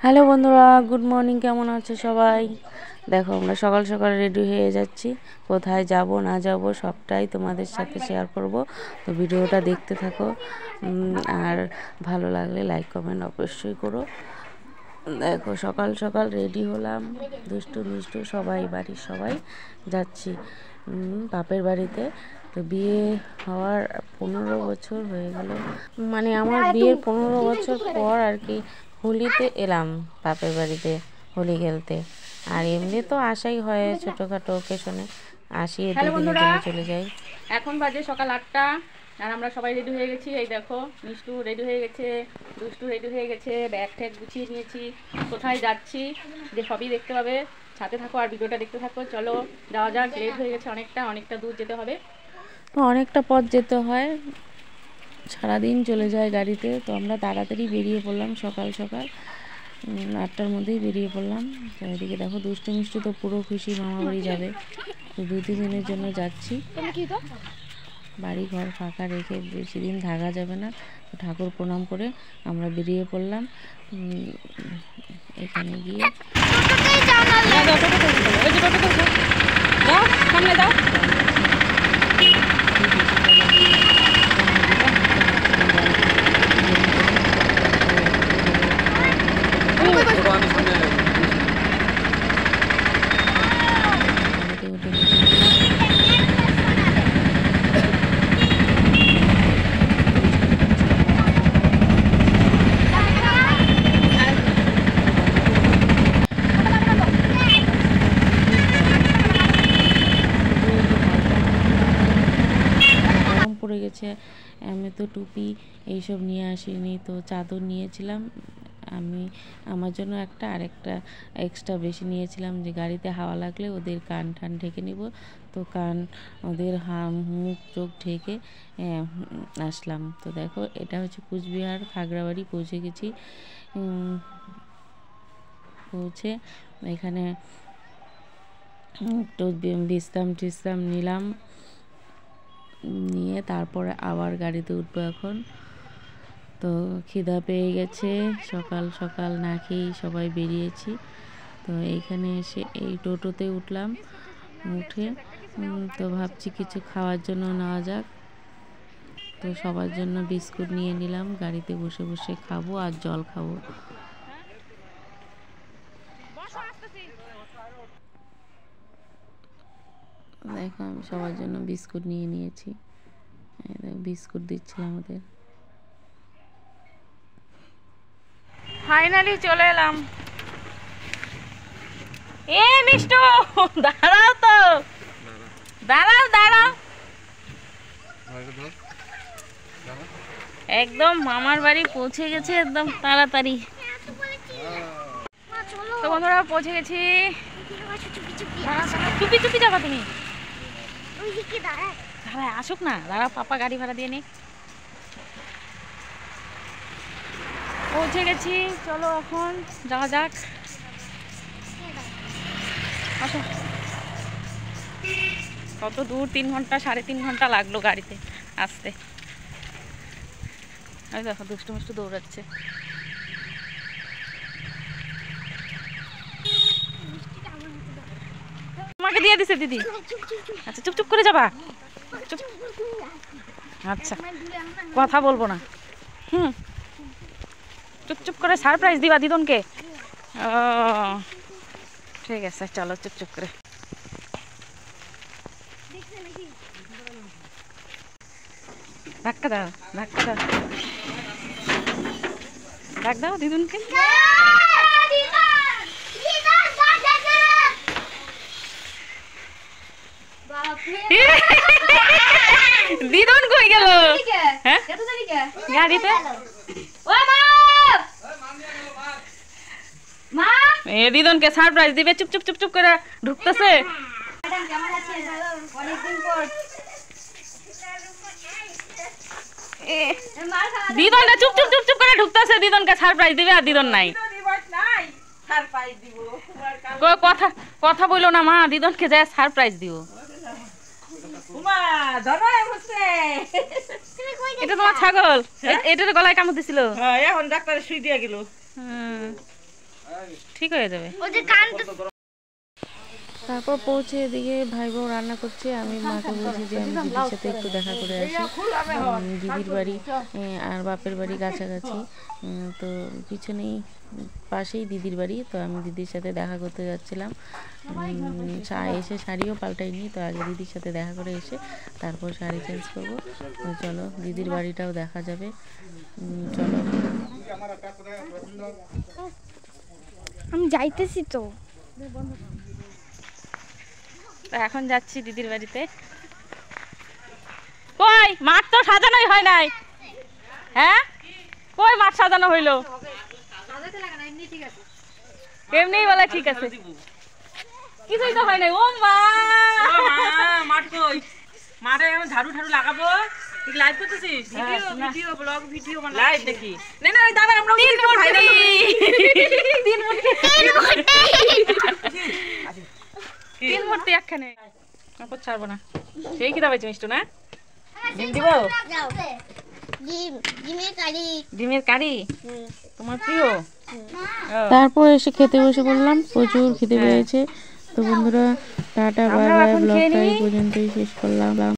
Hello বন্ধুরা, good morning. কেমন আছো সবাই? দেখো আমরা সকাল সকাল রেডি হয়ে যাচ্ছি। কোথায় যাব না যাব সবটাই তোমাদের সাথে শেয়ার করব। তো ভিডিওটা দেখতে থাকো, আর ভালো লাগলে লাইক কমেন্ট অবশ্যই করো। দেখো সকাল সকাল রেডি হলাম, দুষ্টু মিষ্টু সবাই, বাড়ির সবাই যাচ্ছি বাপের বাড়িতে। তো বিয়ে হওয়ার 15 বছর হয়ে গেল, মানে আমার বিয়ের 15 বছর পর আর কি হোলিতে এলাম বাপের বাড়িতে হোলি খেলতে। আর এমনি তো আসাই হয় ছোটোখাটো ওকেশনে, আসি দুদিনের জন্য চলে যাই। এখন বাজে সকাল 8টা আর আমরা সবাই রেডি হয়ে গেছি। এই দেখো মিষ্টু রেডি হয়ে গেছে, দুষ্টু রেডি হয়ে গেছে, ব্যাগ ট্যাগ গুছিয়ে নিয়েছি। কোথায় যাচ্ছি যে সবই দেখতে পাবে, সাথে থাকো আর ভিডিওটা দেখতে থাকো। চলো যাওয়া যাক, লেট হয়ে গেছে, অনেকটা দূর যেতে হবে। অনেকটা পথ যেতে হয়, সারাদিন চলে যায় গাড়িতে। তো আমরা তাড়াতাড়ি বেরিয়ে পড়লাম, সকাল সকাল 8টার মধ্যেই বেরিয়ে পড়লাম। তো এদিকে দেখো দুষ্টু মিষ্টু তো পুরো খুশি, মামা বাড়ি যাবে। তো 2-3 দিনের জন্য যাচ্ছি। বাড়ি ঘর ফাঁকা রেখে বেশি দিন থাকা যাবে না। তো ঠাকুর প্রণাম করে আমরা বেরিয়ে পড়লাম। এখানে গিয়ে সামনে দাও। পড়ে গেছে। আমি তো টুপি এইসব নিয়ে আসিনি, তো চাদর নিয়েছিলাম আমি আমার জন্য একটা, আরেকটা এক্সট্রা বেশি নিয়েছিলাম, যে গাড়িতে হাওয়া লাগলে ওদের কান টান ঢেকে নিব। তো কান ওদের মুখ চোখ ঢেকে আসলাম। তো দেখো এটা হচ্ছে কুচবিহার খাগড়াবাড়ি পৌঁছে গেছি। পৌঁছে এখানে একটু বিশ্রাম নিলাম, নিয়ে তারপরে আবার গাড়িতে উঠবো এখন। তো খিদা পেয়ে গেছে, সকাল সকাল না খেয়েই সবাই বেরিয়েছি। তো এইখানে এসে এই টোটোতে উঠলাম, উঠে তো ভাবছি কিছু খাওয়ার জন্য নেওয়া যাক। তো সবার জন্য বিস্কুট নিয়ে নিলাম, গাড়িতে বসে বসে খাবো আর জল খাবো। দেখো আমি সবার জন্য বিস্কুট নিয়ে নিয়েছি, বিস্কুট দিচ্ছিলাম ওদের। ফাইনালি চলে এলাম। এ মিষ্টু দাঁড়াও তো, দাঁড়াও। একদম মামার বাড়ি পৌঁছে গেছে একদম তাড়াতাড়ি। তো বন্ধুরা পৌঁছে গেছি। চুপি চুপি যাবা তুমি? দাঁড়া আসুক না, দাঁড়া পাপা গাড়ি ভাড়া দিয়ে নে। পৌঁছে গেছি, চলো এখন যাওয়া যাক। আসো। কত দূর, 3 ঘন্টা 3.5 ঘন্টা লাগলো গাড়িতে আসতে। আমি দেখো দুষ্টু মিষ্টু দৌড়াচ্ছে। তোমাকে দিয়ে দিছে দিদি। আচ্ছা চুপ করে যাবা, চুপ। আচ্ছা কথা বলবো না। চুপ করে সারপ্রাইজ দিবা দিদনকে। ও ঠিক আছে, চলো চুপ করে। ধাক্কা দাও ডাক দাও দিদুনকে। দিদন কই গেল? হ্যাঁ গাড়িতে। দিদনকে সারপ্রাইজ দিবে, চুপ করে ঢুকতেছে। দিদনটা চুপ করে ঢুকতেছে, দিদনকে সারপ্রাইজ দিবে আর দিদন নাই। কথা বললো না মা, দিদনকে যায় সারপ্রাইজ দিব। এটা তোমার ছাগল, এটা গলায় কামড় দিছিল, এখন ডাক্তারে সুই দিয়ে গেল। ঠিক হয়ে যাবে। তারপর পৌঁছে এদিকে ভাই বউ রান্না করছে, আমি মাকে বলছি যে আমি দিদির সাথে একটু দেখা করে আসি। দিদির বাড়ি আর বাপের বাড়ি কাছাকাছি, তো পিছনেই পাশেই দিদির বাড়ি, তো আমি দিদির সাথে দেখা করতে যাচ্ছিলাম। এসে শাড়িও পাল্টাইনি, তো আগে দিদির সাথে দেখা করে এসে তারপর শাড়ি চেঞ্জ করবো। তো চলো দিদির বাড়িটাও দেখা যাবে, চলো। আমি যাইতেছি তো, এখন যাচ্ছি দিদির বাড়িতে। কই মাঠ তো সাজানোই হয় নাই, হ্যাঁ কই মাঠ সাজানো হইলো? এমনি বলে ঠিক আছে, কিছুই তো হয় নাই। ও মা মাঠ কই? মাঠে এখন ঝাড়ু ঝাড়ু লাগাবো। লাইভ করতেছিস? ভিডিও ব্লগ ভিডিও বানাচ্ছি। লাইভ দেখি না না দাদা আমরা তিন মূর্তি একখানে আপদ ছাড়বো না। সেই কি দাবাইছি মিষ্টু না? ডিম দিব? ডিমের কারি তোমার প্রিয়? তারপর এসে খেতে বসে পড়লাম, প্রচুর খেতে পেয়েছে। তো বন্ধুরা টাটা বাই বাই, ব্লগটা এই পর্যন্তই শেষ করলাম।